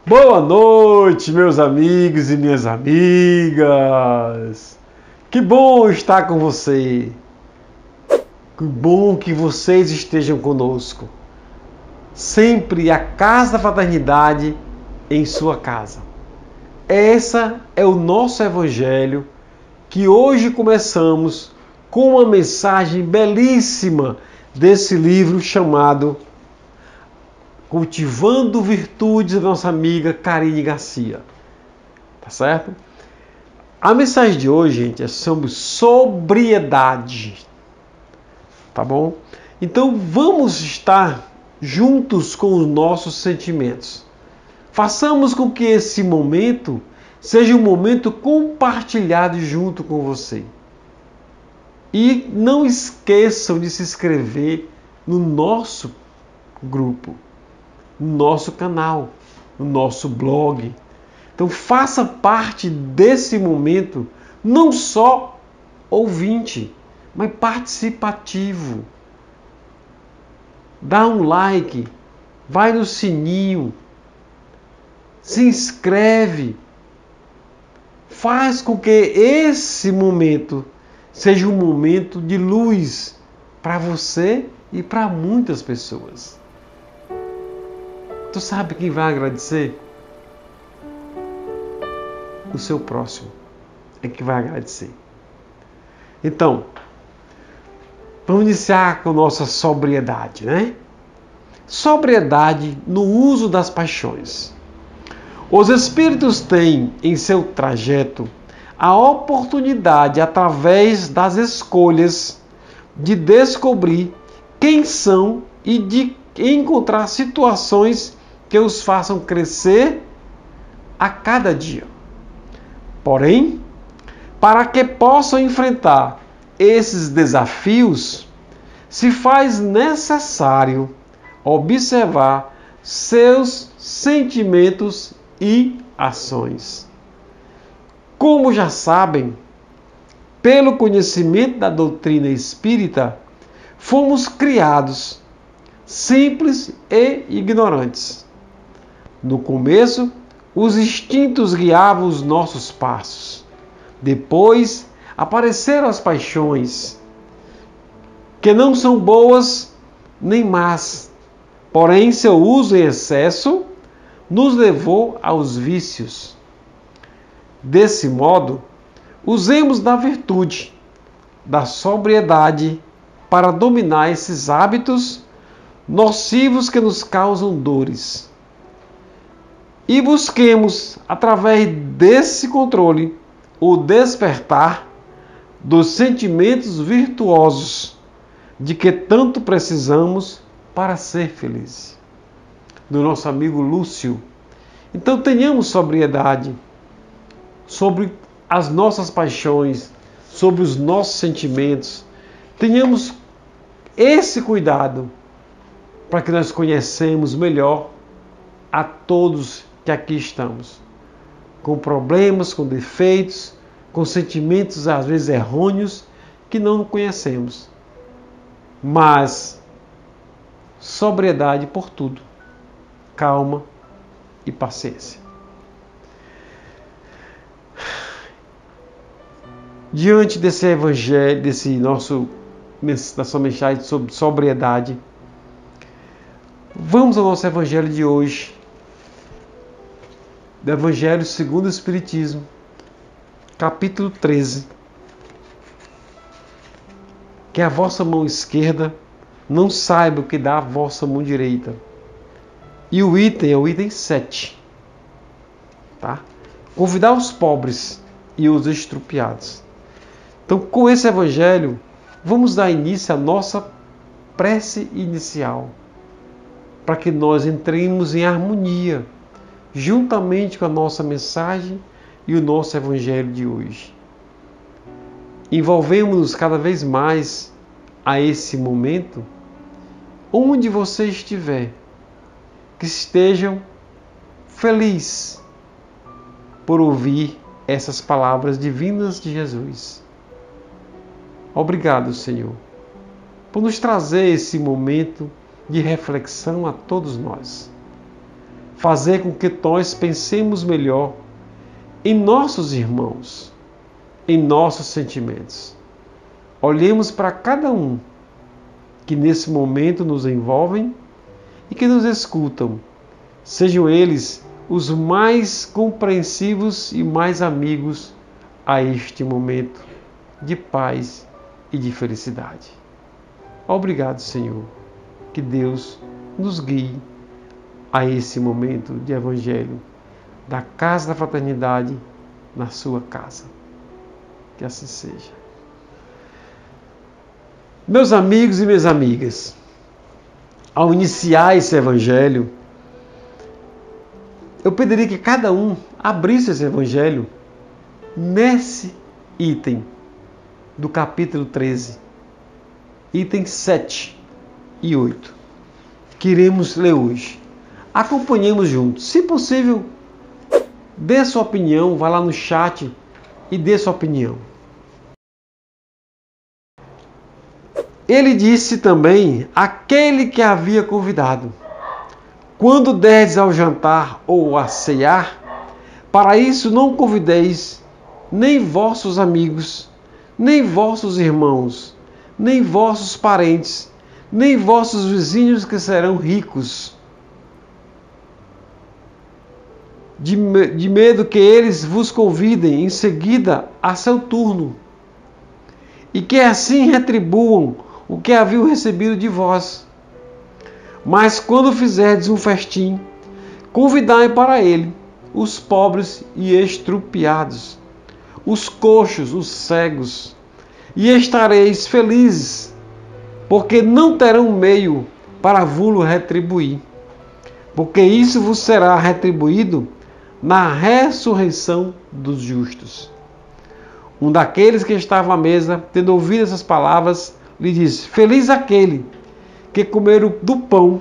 Boa noite, meus amigos e minhas amigas. Que bom estar com você. Que bom que vocês estejam conosco. Sempre a Casa da Fraternidade em sua casa. Esse é o nosso Evangelho que hoje começamos com uma mensagem belíssima desse livro chamado Cultivando Virtudes, da nossa amiga Karine Garcia. Tá certo? A mensagem de hoje, gente, é sobre sobriedade. Tá bom? Então vamos estar juntos com os nossos sentimentos. Façamos com que esse momento seja um momento compartilhado junto com você. E não esqueçam de se inscrever no nosso grupo, no nosso canal, no nosso blog. Então faça parte desse momento, não só ouvinte, mas participativo. Dá um like, vai no sininho, se inscreve. Faz com que esse momento seja um momento de luz para você e para muitas pessoas. Tu sabe quem vai agradecer? O seu próximo é que vai agradecer. Então, vamos iniciar com nossa sobriedade, né? Sobriedade no uso das paixões. Os espíritos têm em seu trajeto a oportunidade, através das escolhas, de descobrir quem são e de encontrar situações que os façam crescer a cada dia. Porém, para que possam enfrentar esses desafios, se faz necessário observar seus sentimentos e ações. Como já sabem, pelo conhecimento da doutrina espírita, fomos criados simples e ignorantes. No começo, os instintos guiavam os nossos passos. Depois, apareceram as paixões, que não são boas nem más, porém seu uso em excesso nos levou aos vícios. Desse modo, usemos da virtude, da sobriedade, para dominar esses hábitos nocivos que nos causam dores. E busquemos, através desse controle, o despertar dos sentimentos virtuosos de que tanto precisamos para ser felizes. Do nosso amigo Lúcio. Então tenhamos sobriedade sobre as nossas paixões, sobre os nossos sentimentos. Tenhamos esse cuidado para que nós conhecemos melhor a todos que aqui estamos, com problemas, com defeitos, com sentimentos às vezes errôneos que não conhecemos. Mas sobriedade por tudo, calma e paciência. Diante desse evangelho, nossa mensagem sobre sobriedade, vamos ao nosso evangelho de hoje, do Evangelho segundo o Espiritismo, capítulo 13. Que a vossa mão esquerda não saiba o que dá a vossa mão direita. E o item é o item 7. Tá? Convidar os pobres e os estrupiados. Então, com esse evangelho, vamos dar início à nossa prece inicial, para que nós entremos em harmonia, juntamente com a nossa mensagem e o nosso evangelho de hoje. Envolvemos-nos cada vez mais a esse momento, onde você estiver, que estejam felizes por ouvir essas palavras divinas de Jesus. Obrigado, Senhor, por nos trazer esse momento de reflexão a todos nós. fazer com que nós pensemos melhor em nossos irmãos, em nossos sentimentos. Olhemos para cada um que nesse momento nos envolvem e que nos escutam, sejam eles os mais compreensivos e mais amigos a este momento de paz e de felicidade. Obrigado, Senhor. Que Deus nos guie a esse momento de Evangelho, da casa da fraternidade na sua casa. Que assim seja. Meus amigos e minhas amigas, ao iniciar esse Evangelho, eu pediria que cada um abrisse esse Evangelho nesse item do capítulo 13, itens 7 e 8, que iremos ler hoje. Acompanhemos juntos. Se possível, dê sua opinião, vá lá no chat e dê sua opinião. Ele disse também àquele que havia convidado: quando derdes ao jantar ou a cear, para isso não convideis nem vossos amigos, nem vossos irmãos, nem vossos parentes, nem vossos vizinhos que serão ricos, de medo que eles vos convidem em seguida a seu turno, e que assim retribuam o que haviam recebido de vós. Mas quando fizerdes um festim, convidai para ele os pobres e estrupiados, os coxos, os cegos, e estareis felizes, porque não terão meio para vos retribuir, porque isso vos será retribuído na ressurreição dos justos. Um daqueles que estava à mesa, tendo ouvido essas palavras, lhe disse: feliz aquele que comer do pão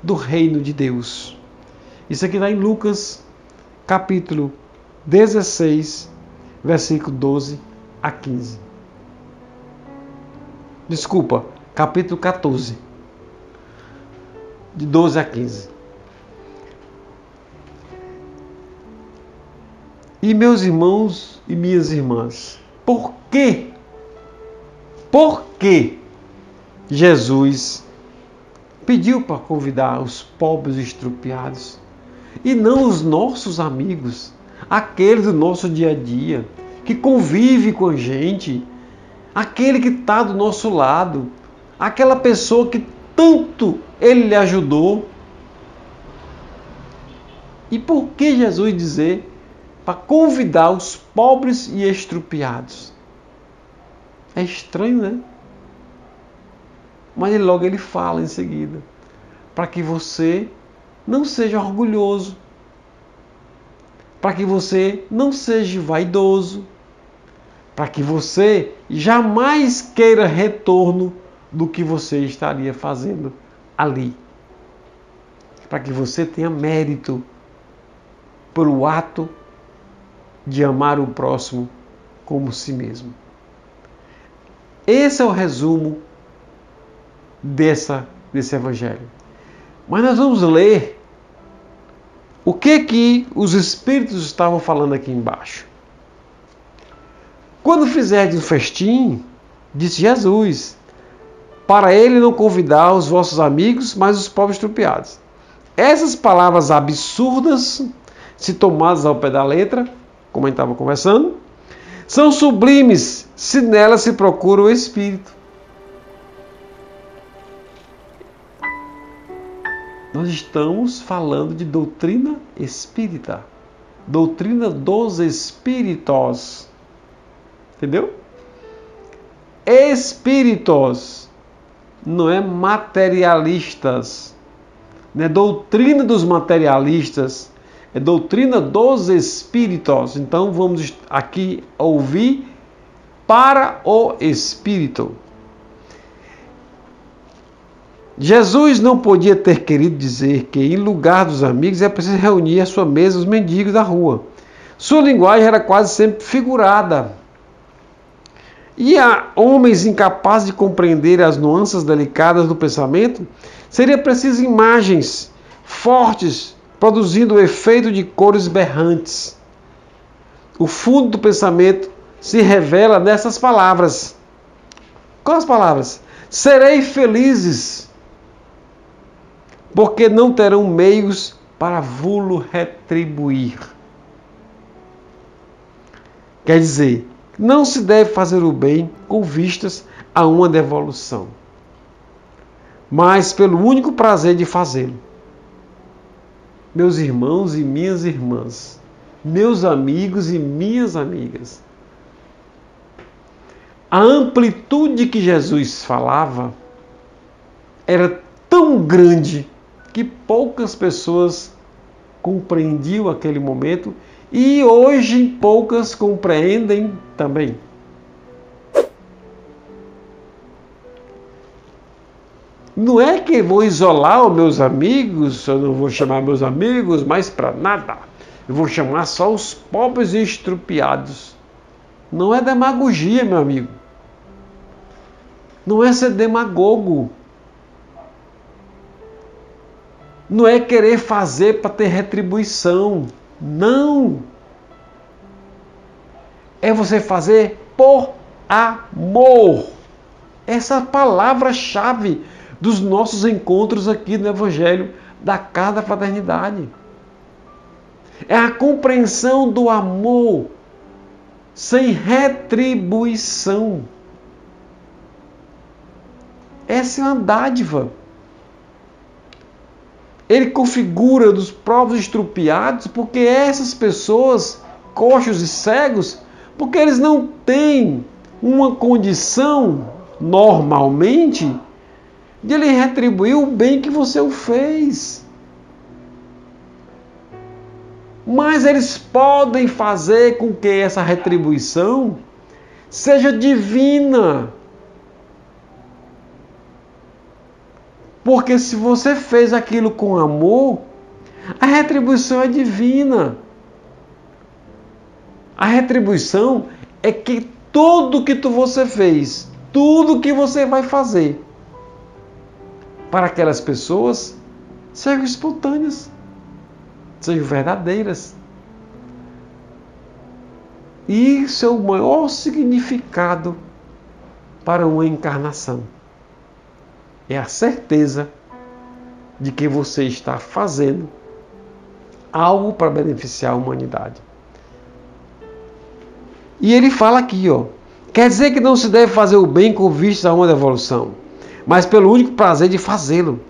do reino de Deus. Isso aqui está em Lucas, capítulo 16, versículo 12 a 15. Desculpa, capítulo 14, de 12 a 15. E meus irmãos e minhas irmãs, por que Jesus pediu para convidar os pobres e estrupiados e não os nossos amigos, aqueles do nosso dia a dia, que convive com a gente, aquele que está do nosso lado, aquela pessoa que tanto ele lhe ajudou? E por que Jesus dizer para convidar os pobres e estrupiados? É estranho, né? Mas logo ele fala em seguida, para que você não seja orgulhoso, para que você não seja vaidoso, para que você jamais queira retorno do que você estaria fazendo ali, para que você tenha mérito pelo ato de amar o próximo como si mesmo. Esse é o resumo desse Evangelho. Mas nós vamos ler o que os Espíritos estavam falando aqui embaixo. Quando fizerdes um festim, disse Jesus, para ele não convidar os vossos amigos, mas os pobres estrupiados. Essas palavras absurdas, se tomadas ao pé da letra, como a gente estava conversando, são sublimes se nelas se procura o Espírito. Nós estamos falando de doutrina espírita, doutrina dos espíritos. Entendeu? Espíritos, não é materialistas, não é doutrina dos materialistas, é doutrina dos espíritos. Então vamos aqui ouvir para o espírito. Jesus não podia ter querido dizer que em lugar dos amigos é preciso reunir à sua mesa os mendigos da rua. Sua linguagem era quase sempre figurada. E a homens incapazes de compreender as nuances delicadas do pensamento, seria preciso imagens fortes produzindo o efeito de cores berrantes. O fundo do pensamento se revela nessas palavras. Quais palavras? Serei felizes, porque não terão meios para vou-lo retribuir. Quer dizer, não se deve fazer o bem com vistas a uma devolução, mas pelo único prazer de fazê-lo. Meus irmãos e minhas irmãs, meus amigos e minhas amigas, a amplitude que Jesus falava era tão grande que poucas pessoas compreendiam aquele momento e hoje poucas compreendem também. Não é que vou isolar os meus amigos, eu não vou chamar meus amigos mais para nada. Eu vou chamar só os pobres e estrupiados. Não é demagogia, meu amigo. Não é ser demagogo. Não é querer fazer para ter retribuição. Não. É você fazer por amor. Essa é a palavra-chave dos nossos encontros aqui no Evangelho da Casa da Fraternidade. É a compreensão do amor sem retribuição. Essa é uma dádiva. Ele configura dos povos estrupiados porque essas pessoas, coxos e cegos, porque eles não têm uma condição, normalmente, de lhe retribuir o bem que você o fez. Mas eles podem fazer com que essa retribuição seja divina. Porque se você fez aquilo com amor, a retribuição é divina. A retribuição é que tudo que você fez, tudo que você vai fazer para aquelas pessoas sejam espontâneas, sejam verdadeiras. E isso é o maior significado para uma encarnação. É a certeza de que você está fazendo algo para beneficiar a humanidade. E ele fala aqui, quer dizer que não se deve fazer o bem com vistas a uma devolução, mas pelo único prazer de fazê-lo,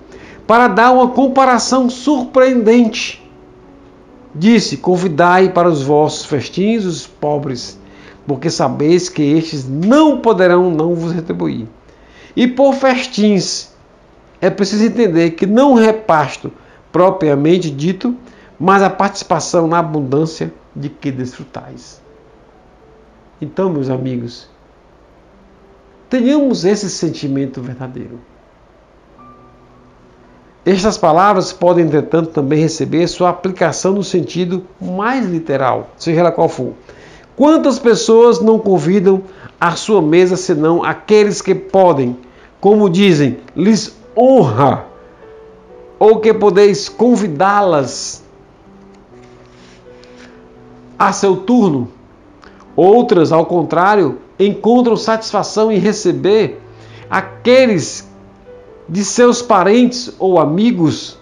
para dar uma comparação surpreendente. Disse: convidai para os vossos festins os pobres, porque sabeis que estes não poderão não vos retribuir. E por festins, é preciso entender que não o repasto propriamente dito, mas a participação na abundância de que desfrutais. Então, meus amigos, tenhamos esse sentimento verdadeiro. Estas palavras podem, entretanto, também receber sua aplicação no sentido mais literal, seja ela qual for. Quantas pessoas não convidam à sua mesa senão aqueles que podem, como dizem, lhes honra, ou que podeis convidá-las a seu turno? Outras, ao contrário, encontram satisfação em receber aqueles de seus parentes ou amigos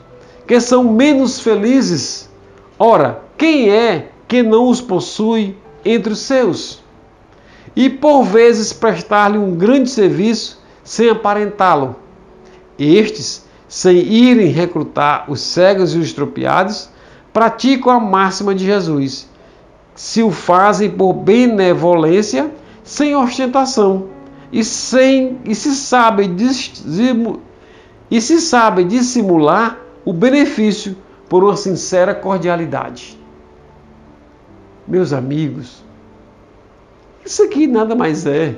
que são menos felizes. Ora, quem é que não os possui entre os seus? E por vezes prestar-lhe um grande serviço sem aparentá-lo. Estes, sem irem recrutar os cegos e os estropiados, praticam a máxima de Jesus. Se o fazem por benevolência, sem ostentação, e se sabem dissimular o benefício por uma sincera cordialidade. Meus amigos, isso aqui nada mais é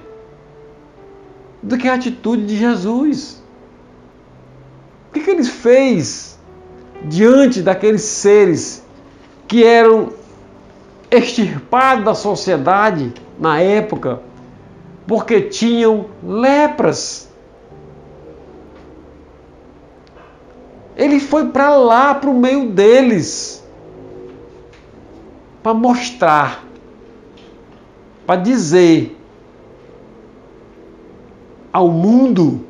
do que a atitude de Jesus. O que ele fez diante daqueles seres que eram extirpados da sociedade na época porque tinham lepras? Ele foi para lá, para o meio deles, para mostrar, para dizer ao mundo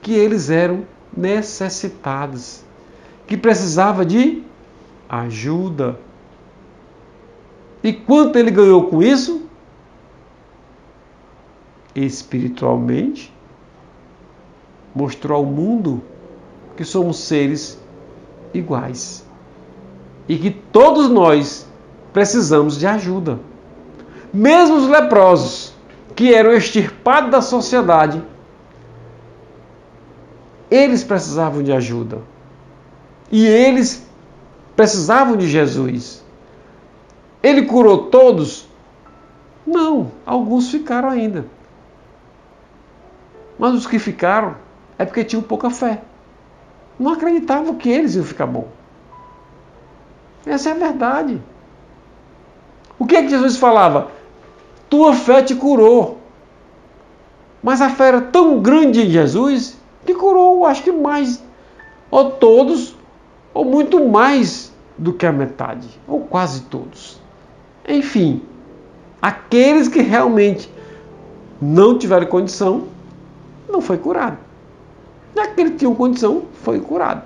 que eles eram necessitados, que precisava de ajuda. E quanto ele ganhou com isso? Espiritualmente, mostrou ao mundo que somos seres iguais e que todos nós precisamos de ajuda. Mesmo os leprosos, que eram extirpados da sociedade, eles precisavam de ajuda. E eles precisavam de Jesus. Ele curou todos? Não, alguns ficaram ainda. Mas os que ficaram é porque tinham pouca fé. Não acreditavam que eles iam ficar bom. Essa é a verdade. O que é que Jesus falava? Tua fé te curou. Mas a fé era tão grande em Jesus que curou, acho que mais, ou todos, ou muito mais do que a metade, ou quase todos. Enfim, aqueles que realmente não tiveram condição, não foi curado. E aquele que tinha condição, foi curado.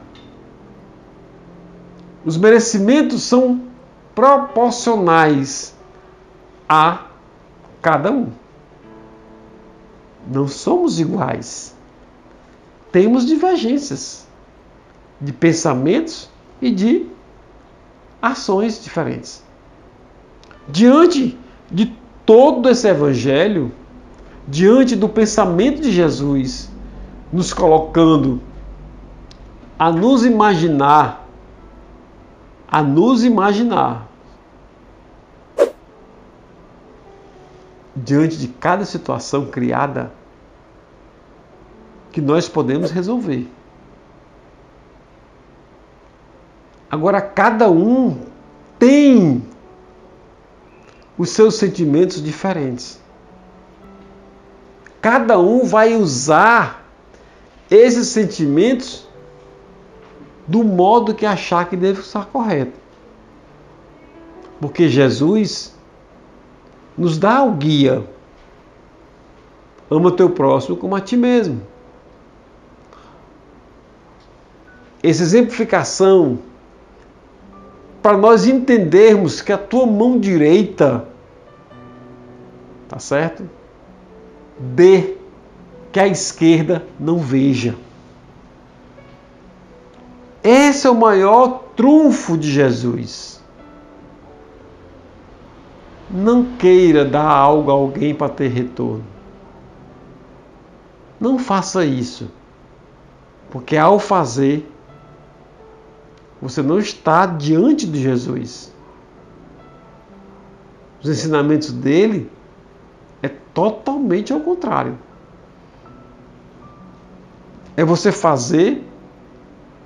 Os merecimentos são proporcionais a cada um. Não somos iguais. Temos divergências de pensamentos e de ações diferentes. Diante de todo esse evangelho, diante do pensamento de Jesus, nos colocando a nos imaginar, diante de cada situação criada, que nós podemos resolver. Agora, cada um tem os seus sentimentos diferentes. Cada um vai usar esses sentimentos do modo que achar que deve estar correto. Porque Jesus nos dá o guia. Ama teu próximo como a ti mesmo. Essa exemplificação, para nós entendermos que a tua mão direita, tá certo? Dê que a esquerda não veja. Esse é o maior trunfo de Jesus. Não queira dar algo a alguém para ter retorno. Não faça isso. Porque ao fazer, você não está diante de Jesus. Os ensinamentos dele é totalmente ao contrário. É você fazer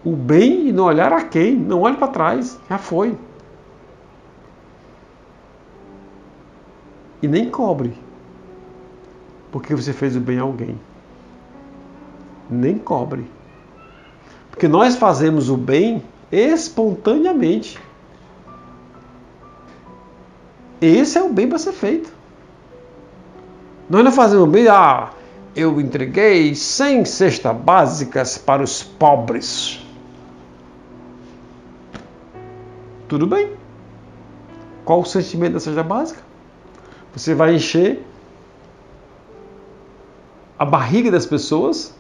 o bem e não olhar a quem. Não olhe para trás. Já foi. E nem cobre. Porque você fez o bem a alguém. Nem cobre. Porque nós fazemos o bem espontaneamente. Esse é o bem para ser feito. Nós não fazemos o bem, eu entreguei 100 cestas básicas para os pobres. Tudo bem. Qual o sentimento da cesta básica? Você vai encher a barriga das pessoas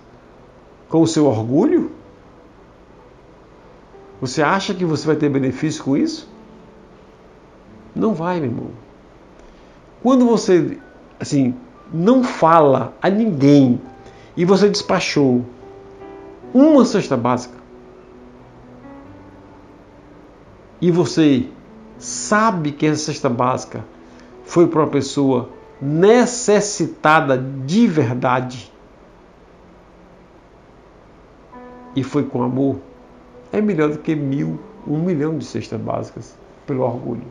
com o seu orgulho? Você acha que você vai ter benefício com isso? Não vai, meu irmão. Quando você, não fala a ninguém e você despachou uma cesta básica e você sabe que essa cesta básica foi para uma pessoa necessitada de verdade e foi com amor, é melhor do que 1 milhão de cestas básicas pelo orgulho.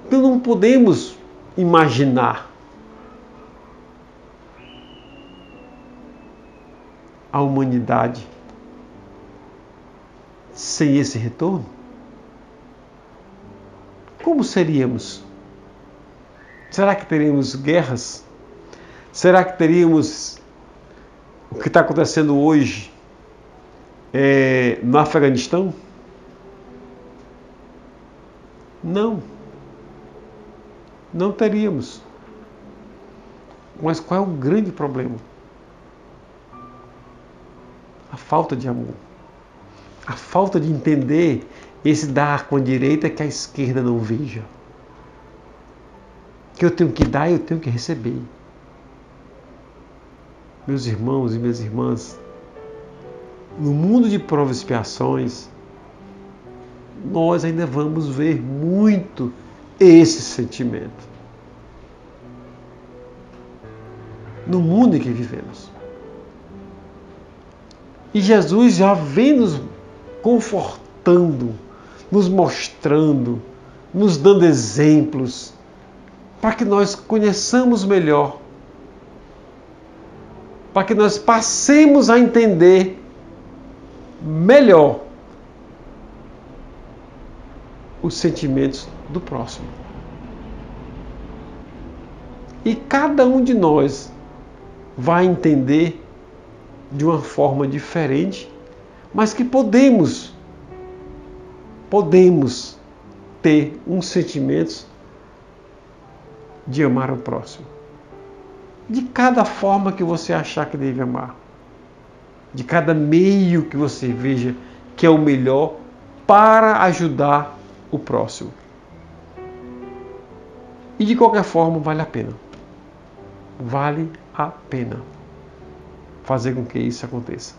Então não podemos imaginar a humanidade sem esse retorno? Como seríamos? Será que teríamos guerras? Será que teríamos o que está acontecendo hoje no Afeganistão? Não. Não teríamos. Mas qual é o grande problema? A falta de amor. A falta de entender esse dar com a direita que a esquerda não veja. Que eu tenho que dar e eu tenho que receber. Meus irmãos e minhas irmãs, no mundo de provas e expiações, nós ainda vamos ver muito esse sentimento. No mundo em que vivemos. E Jesus já vem nos confortando, nos mostrando, nos dando exemplos, para que nós conheçamos melhor, para que nós passemos a entender melhor os sentimentos do próximo. E cada um de nós vai entender de uma forma diferente, mas que podemos ter uns sentimentos de amar o próximo. De cada forma que você achar que deve amar. De cada meio que você veja que é o melhor para ajudar o próximo. E de qualquer forma vale a pena. Vale a pena fazer com que isso aconteça.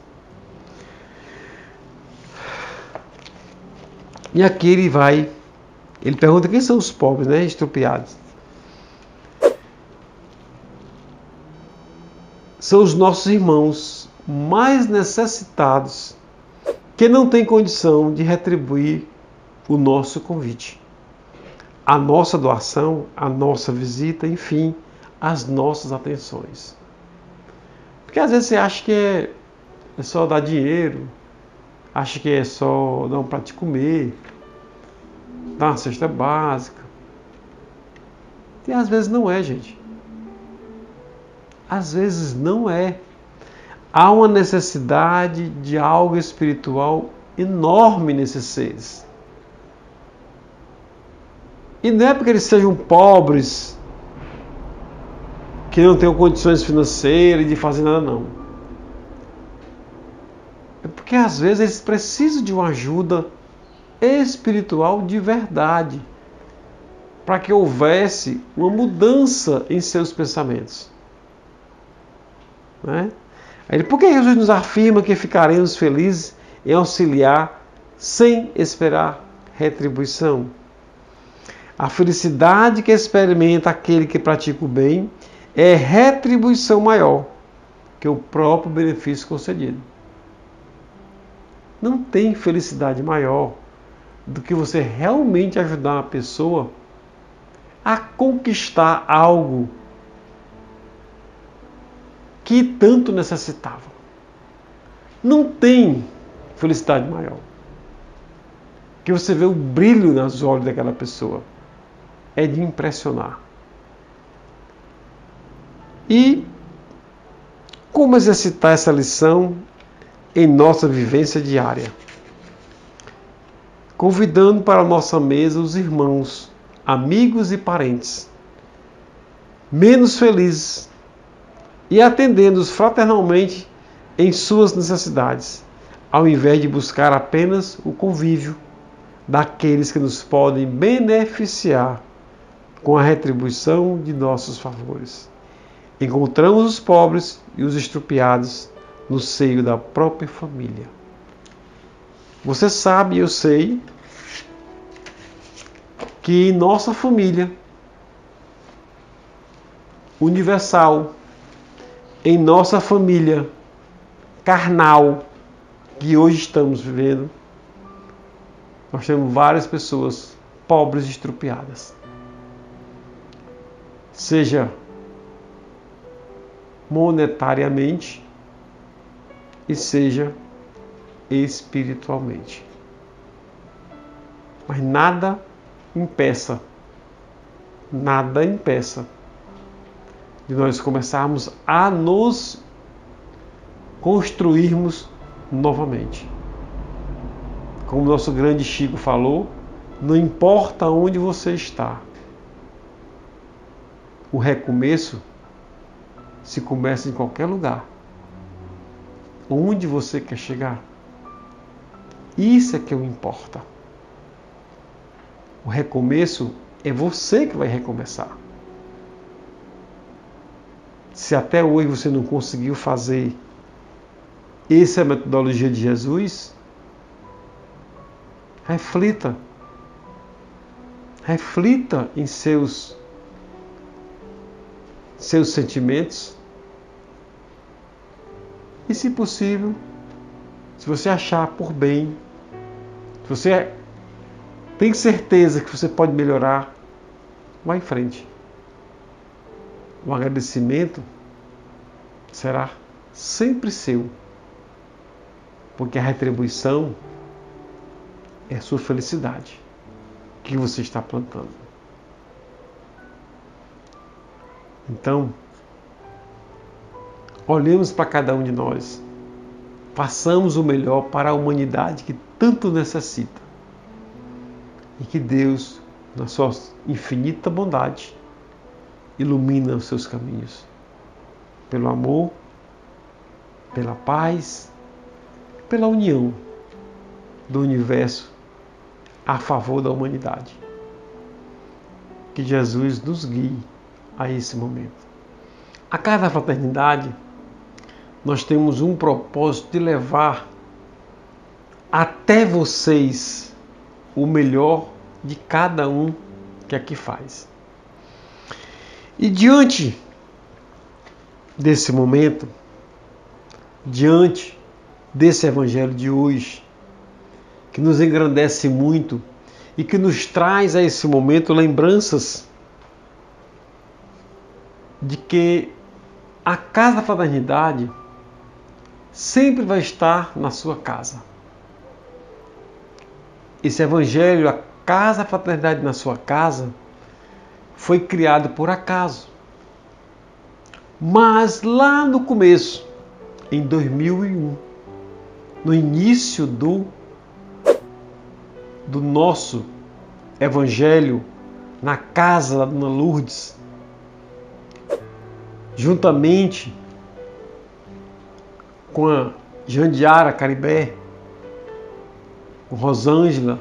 E aqui ele pergunta quem são os pobres, né, estrupiados. São os nossos irmãos mais necessitados que não têm condição de retribuir o nosso convite, a nossa doação, a nossa visita, enfim, as nossas atenções. Porque às vezes você acha que é só dar dinheiro, acha que é só dar um prato de comer, dar uma cesta básica. E às vezes não é, gente. Às vezes não é. Há uma necessidade de algo espiritual enorme nesses seres. E não é porque eles sejam pobres, que não tenham condições financeiras de fazer nada, não. É porque às vezes eles precisam de uma ajuda espiritual de verdade, para que houvesse uma mudança em seus pensamentos. Né? Por que Jesus nos afirma que ficaremos felizes em auxiliar sem esperar retribuição? A felicidade que experimenta aquele que pratica o bem é retribuição maior que o próprio benefício concedido. Não tem felicidade maior do que você realmente ajudar uma pessoa a conquistar algo que tanto necessitava. Não tem felicidade maior que você vê o brilho nos olhos daquela pessoa. É de impressionar. E como exercitar essa lição em nossa vivência diária? Convidando para a nossa mesa os irmãos, amigos e parentes, menos felizes, e atendendo-os fraternalmente em suas necessidades, ao invés de buscar apenas o convívio daqueles que nos podem beneficiar com a retribuição de nossos favores. Encontramos os pobres e os estrupiados no seio da própria família. Você sabe, eu sei, que em nossa família universal, em nossa família carnal, que hoje estamos vivendo, nós temos várias pessoas pobres e estrupiadas. Seja monetariamente e seja espiritualmente. Mas nada impeça de nós começarmos a nos construirmos novamente. Como o nosso grande Chico falou, não importa onde você está, o recomeço se começa em qualquer lugar. Onde você quer chegar? Isso é que importa. O recomeço é você que vai recomeçar. Se até hoje você não conseguiu fazer essa metodologia de Jesus, reflita. Reflita em seus sentimentos. E, se possível, se você achar por bem, se você tem certeza que você pode melhorar, vá em frente. O agradecimento será sempre seu, porque a retribuição é a sua felicidade que você está plantando. Então, olhemos para cada um de nós, façamos o melhor para a humanidade que tanto necessita, e que Deus, na sua infinita bondade, ilumina os seus caminhos, pelo amor, pela paz, pela união do universo a favor da humanidade. Que Jesus nos guie a esse momento. A Casa da Fraternidade, nós temos um propósito de levar até vocês o melhor de cada um que aqui faz. E diante desse momento, diante desse Evangelho de hoje, que nos engrandece muito e que nos traz a esse momento lembranças de que a Casa da Fraternidade sempre vai estar na sua casa. Esse Evangelho, a Casa da Fraternidade na sua casa, foi criado por acaso. Mas lá no começo, em 2001, no início do nosso Evangelho na casa da Dona Lourdes, juntamente com a Jandiara Caribé, com Rosângela,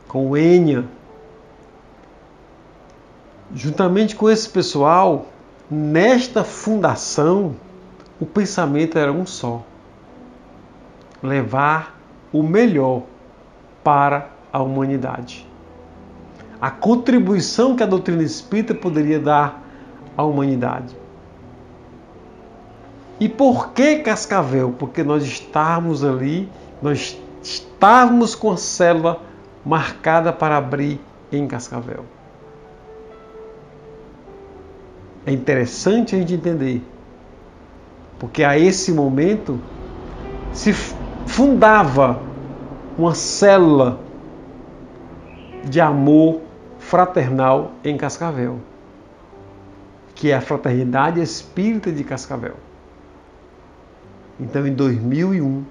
com Enia, juntamente com esse pessoal, nesta fundação, o pensamento era um só: levar o melhor para a humanidade. A contribuição que a doutrina espírita poderia dar à humanidade. E por que Cascavel? Porque nós estávamos ali, nós estávamos com a célula marcada para abrir em Cascavel. É interessante a gente entender, porque a esse momento se fundava uma célula de amor fraternal em Cascavel, que é a Fraternidade Espírita de Cascavel. Então, em 2001,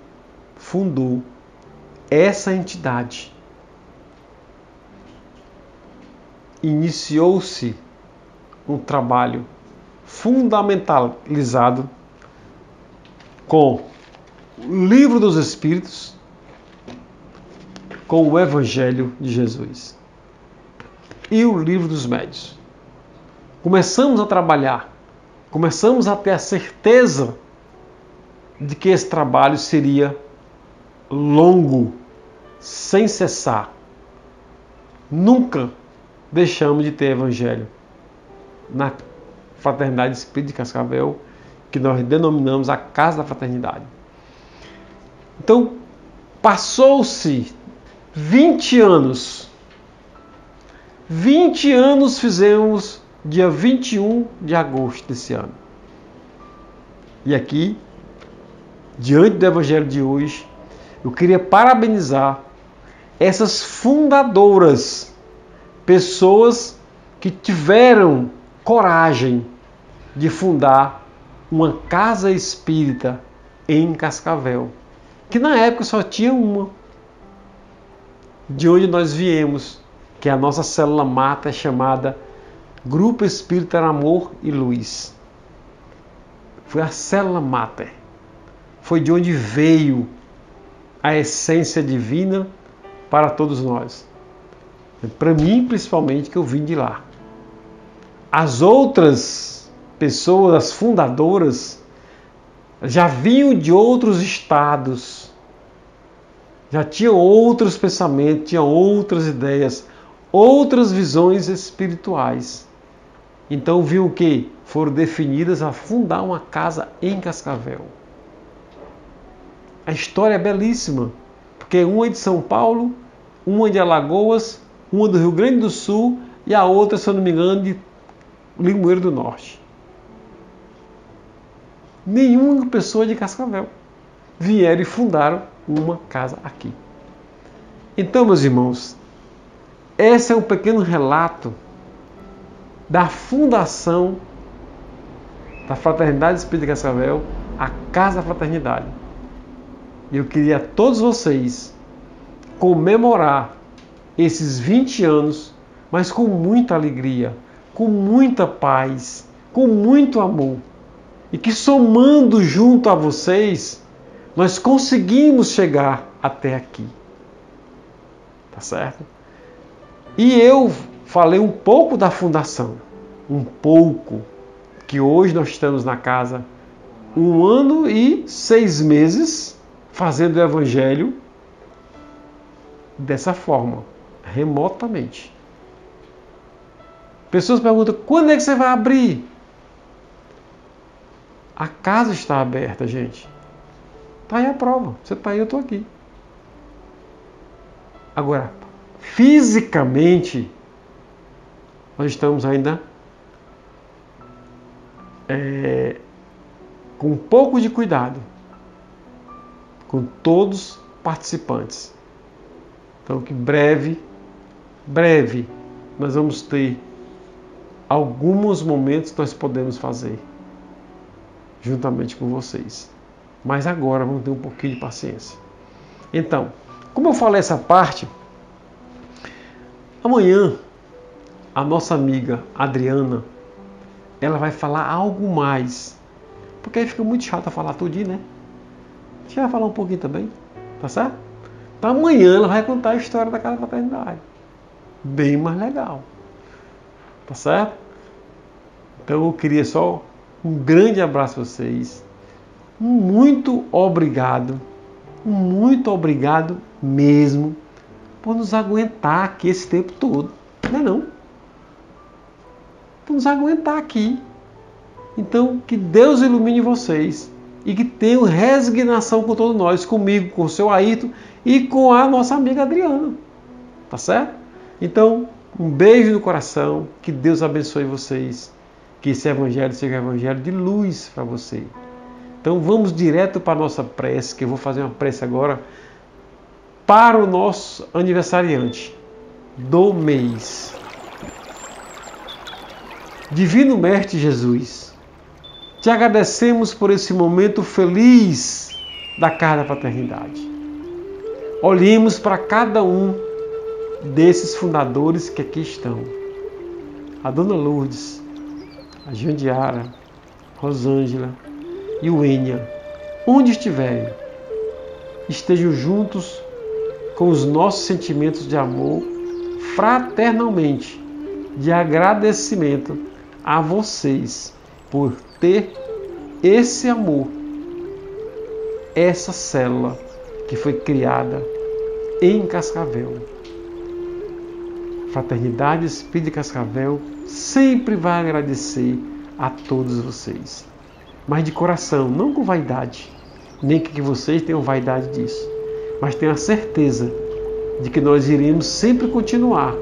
fundou essa entidade. Iniciou-se um trabalho fundamentalizado com o Livro dos Espíritos, com o Evangelho de Jesus e o Livro dos Médiuns. Começamos a trabalhar, começamos a ter a certeza de que esse trabalho seria longo, sem cessar. Nunca deixamos de ter Evangelho na Fraternidade Espírita de Cascavel, que nós denominamos a Casa da Fraternidade. Então, passou-se 20 anos. 20 anos fizemos dia 21 de agosto desse ano. E aqui, diante do Evangelho de hoje, eu queria parabenizar essas fundadoras, pessoas que tiveram coragem de fundar uma casa espírita em Cascavel, que na época só tinha uma, de onde nós viemos, que é a nossa célula máter chamada Grupo Espírita Amor e Luz. Foi a célula máter, foi de onde veio a essência divina para todos nós. Para mim, principalmente, que eu vim de lá. As outras pessoas, as fundadoras, já vinham de outros estados, já tinham outros pensamentos, tinham outras ideias, outras visões espirituais. Então viu o que? Foram definidas a fundar uma casa em Cascavel. A história é belíssima, porque uma é de São Paulo, uma de Alagoas, uma do Rio Grande do Sul e a outra, se eu não me engano, de Limoeiro do Norte. Nenhuma pessoa de Cascavel vieram e fundaram uma casa aqui. Então, meus irmãos, esse é um pequeno relato da fundação da Fraternidade Espírita de Cascavel, a Casa da Fraternidade. E eu queria a todos vocês comemorar esses 20 anos, mas com muita alegria, com muita paz, com muito amor. E que somando junto a vocês, nós conseguimos chegar até aqui. Tá certo? E eu falei um pouco da fundação, um pouco, que hoje nós estamos na casa 1 ano e 6 meses fazendo o Evangelho dessa forma, remotamente. Pessoas perguntam, quando é que você vai abrir? A casa está aberta, gente. Está aí a prova. Você está aí, eu estou aqui. Agora, fisicamente, nós estamos ainda com um pouco de cuidado com todos os participantes. Então, que breve, nós vamos ter alguns momentos que nós podemos fazer juntamente com vocês. Mas agora vamos ter um pouquinho de paciência. Então, como eu falei essa parte, amanhã a nossa amiga Adriana, ela vai falar algo mais. Porque aí fica muito chato falar tudinho, né? A gente vai falar um pouquinho também, tá certo? Então amanhã ela vai contar a história da Casa da Fraternidade. Bem mais legal. Tá certo? Então eu queria só um grande abraço para vocês. Muito obrigado mesmo por nos aguentar aqui esse tempo todo. Não é não? Por nos aguentar aqui. Então, que Deus ilumine vocês e que tenham resignação com todos nós, comigo, com o seu Ayrton e com a nossa amiga Adriana. Tá certo? Então, um beijo no coração, que Deus abençoe vocês, que esse evangelho seja um evangelho de luz para você. Então vamos direto para a nossa prece, que eu vou fazer uma prece agora para o nosso aniversariante do mês. Divino Mestre Jesus, te agradecemos por esse momento feliz da Casa da Fraternidade. Olhemos para cada um desses fundadores que aqui estão. A Dona Lourdes, a Jandiara, Rosângela e o Enia, onde estiverem, estejam juntos com os nossos sentimentos de amor, fraternalmente, de agradecimento a vocês por ter esse amor, essa célula que foi criada em Cascavel. Fraternidade Espírita de Cascavel sempre vai agradecer a todos vocês. Mas de coração, não com vaidade, nem que vocês tenham vaidade disso, mas tenham a certeza de que nós iremos sempre continuar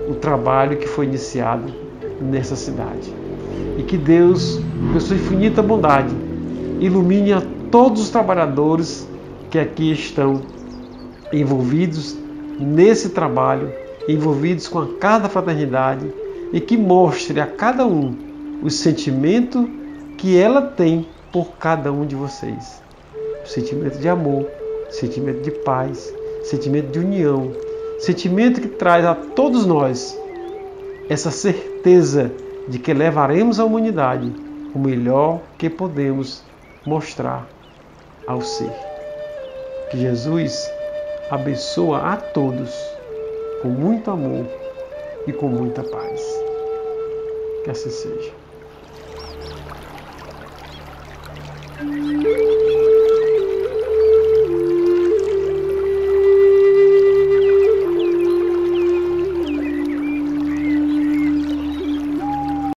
o trabalho que foi iniciado nessa cidade. E que Deus, com sua infinita bondade, ilumine a todos os trabalhadores que aqui estão envolvidos nesse trabalho, envolvidos com a Casa da Fraternidade, e que mostre a cada um o sentimento que ela tem por cada um de vocês. O sentimento de amor, sentimento de paz, sentimento de união, sentimento que traz a todos nós essa certeza de que levaremos à humanidade o melhor que podemos mostrar ao ser. Que Jesus abençoa a todos com muito amor e com muita paz. Que assim seja.